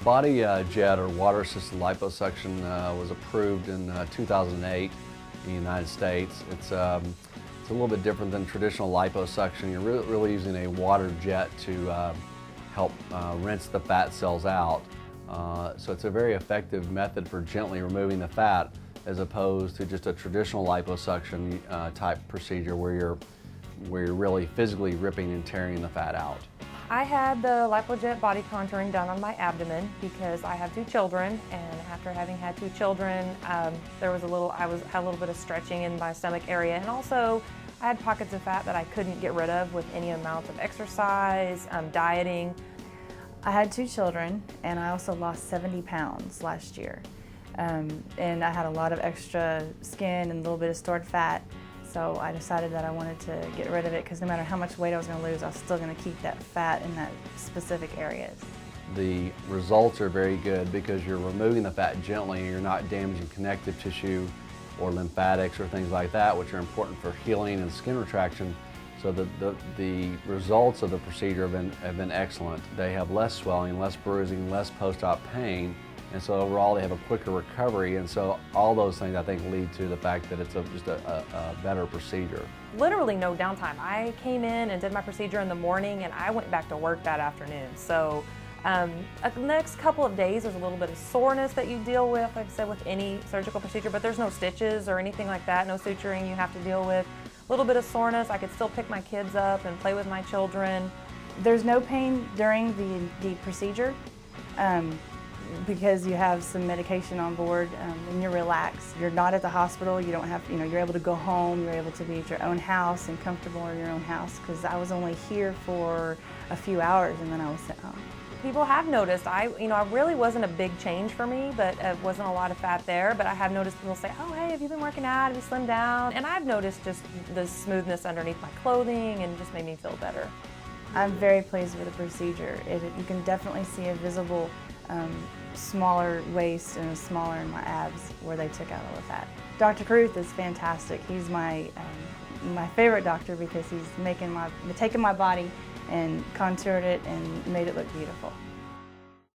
Body jet or water-assisted liposuction was approved in 2008 in the United States. It's a little bit different than traditional liposuction. You're really using a water jet to help rinse the fat cells out. So it's a very effective method for gently removing the fat, as opposed to just a traditional liposuction type procedure where you're really physically ripping and tearing the fat out. I had the LipoJet body contouring done on my abdomen because I have 2 children, and after having had 2 children, there was had a little bit of stretching in my stomach area, and also I had pockets of fat that I couldn't get rid of with any amount of exercise, dieting. I had 2 children, and I also lost 70 pounds last year. And I had a lot of extra skin and a little bit of stored fat. So I decided that I wanted to get rid of it because no matter how much weight I was going to lose, I was still going to keep that fat in that specific areas. The results are very good because you're removing the fat gently and you're not damaging connective tissue or lymphatics or things like that, which are important for healing and skin retraction. So the results of the procedure have been excellent. They have less swelling, less bruising, less post-op pain, and so overall they have a quicker recovery, and so all those things I think lead to the fact that it's just a better procedure. Literally no downtime. I came in and did my procedure in the morning and I went back to work that afternoon. So the next couple of days there's a little bit of soreness that you deal with, like I said, with any surgical procedure, but there's no stitches or anything like that, no suturing you have to deal with. A little bit of soreness, I could still pick my kids up and play with my children. There's no pain during the procedure because you have some medication on board and you're relaxed. You're not at the hospital, you don't have, you're able to go home, you're able to be at your own house and comfortable in your own house, because I was only here for a few hours and then I was sent home. People have noticed, I really wasn't a big change for me, but it wasn't a lot of fat there, but I have noticed people say, oh, hey, have you been working out, have you slimmed down? And I've noticed just the smoothness underneath my clothing and just made me feel better. I'm very pleased with the procedure. You can definitely see a visible smaller waist and a smaller in my abs where they took out all the fat. Dr. Caruth is fantastic. He's my favorite doctor because he's taken my body and contoured it and made it look beautiful.